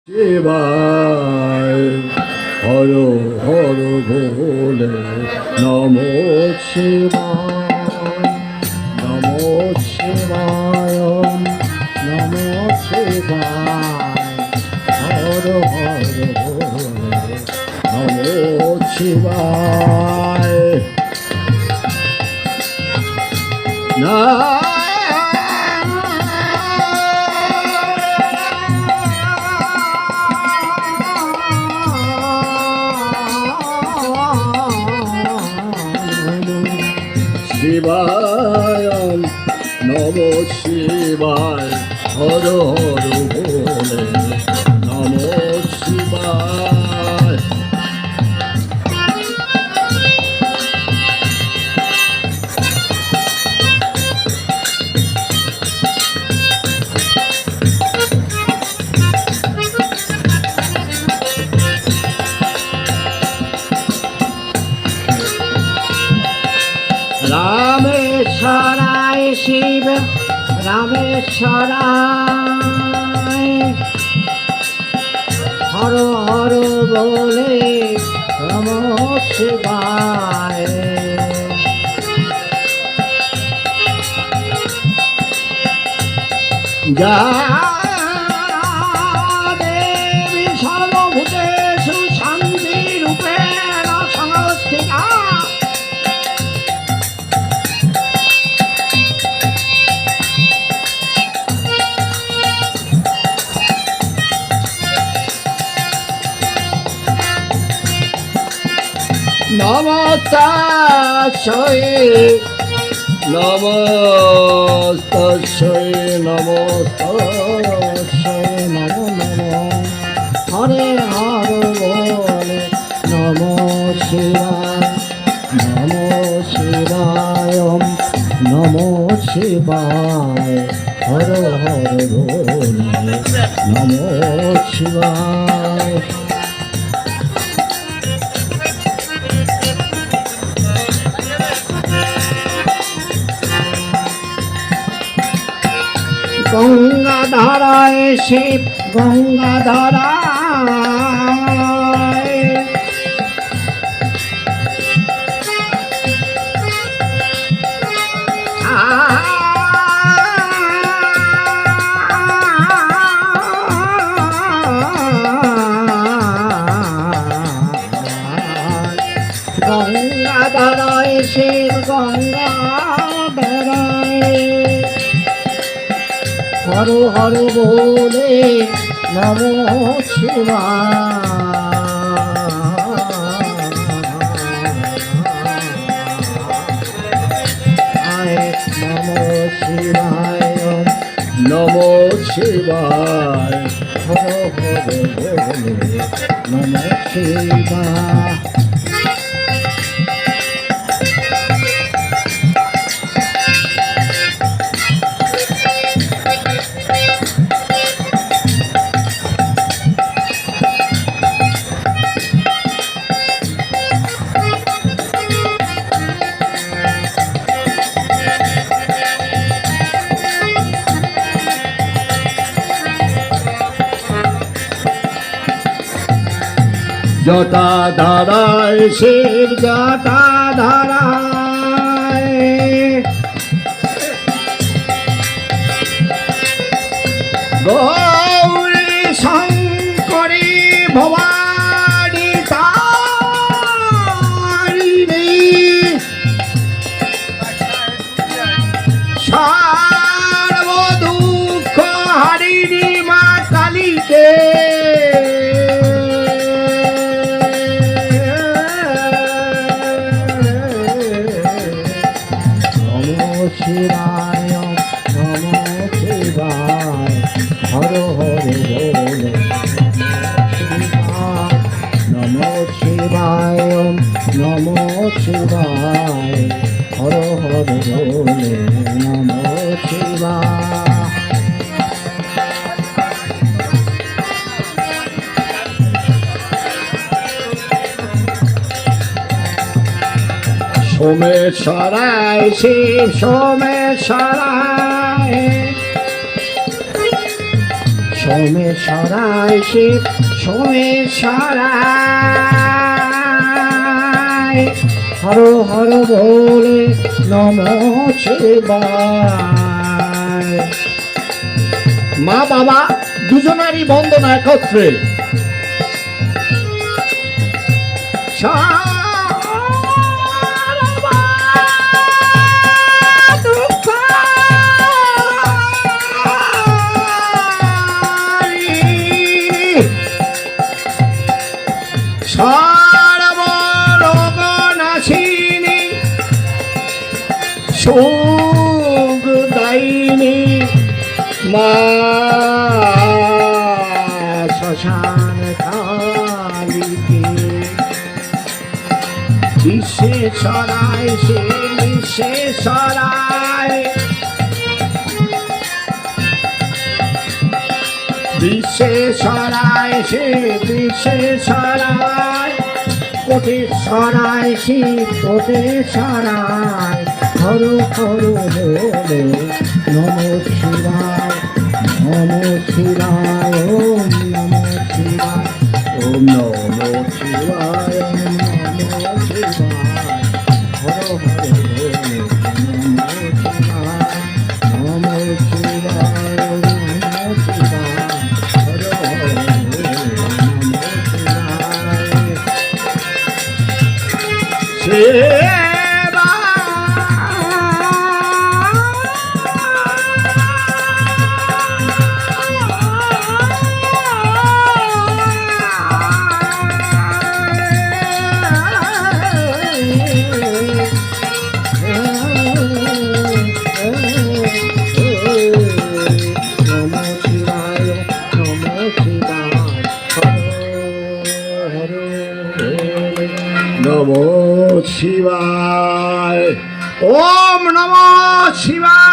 শিবায় হর হর ভোলে নমো শিবায় নমো শিবায় নমো শিবায় হর হর ভোলে নমো শিবায় না শিবায় নমো শিবায় হর হর ভোলে নমো শিবায় রামেশ্বরায় শিব রামেশ্বরায় হর হর বলে নমঃ শিবায় যা দেবী সর্বভূতেষু শান্তিরূপেণ সংস্থিতা নমস্তাস্যৈ নমস্তাস্যৈ নমস্তাস্যৈ নমো নমো হরে হর বলে নমঃ শিবায় নমো শিবায় হর হর ভোলে নমো শিবায় গঙ্গাধারায় শিব গঙ্গাধারায় গঙ্গাধারায় শিব গঙ্গাধারায় হর হর বলে নমঃ শিবায় নমঃ শিবায় নমো শিবায় হর হর ভোলে নমো শিবায় জটাধারায় শিব জটাধারায় গৌরী শঙ্করী ভবানী তারিণী সর্ব দুঃখ হারিণী মা কালীকে শিবায় নমো শিবায় হর হর বলে নমো শিবায় নমো শিবায় হর হর বলে নমো শিবায় সোমেশ্বরায় শিব সোমেশ্বরায় সোমেশ্বরায় শিব সোমেশ্বরায় হর হর বলে নমঃ শিবায়। মা বাবা দুজনারই বন্দনা একত্রে। সর্বরোগনাশিনী সুখদায়িনী মা শ্মশান কালীকে বিশ্বেশ্বরায় সে বিশ্বেশ্বরায় বিশ্বেশ্বরায় সে বিশ্বেশ্বরায় কোটেশ্বরায় সে কোটেশ্বরায় হর হর বলে নমঃ শিবায় নমঃ শিবায় ওম নমঃ শিবায় ওম নমঃ শিবায় ওম নমঃ শিবায় হর হর বলে নমঃ শিবায় নমঃ শিবায় ওম নমঃ শিবায় হর হর বলে নমঃ শিবায়। নমঃ শিবায় ওম নমঃ শিবায়।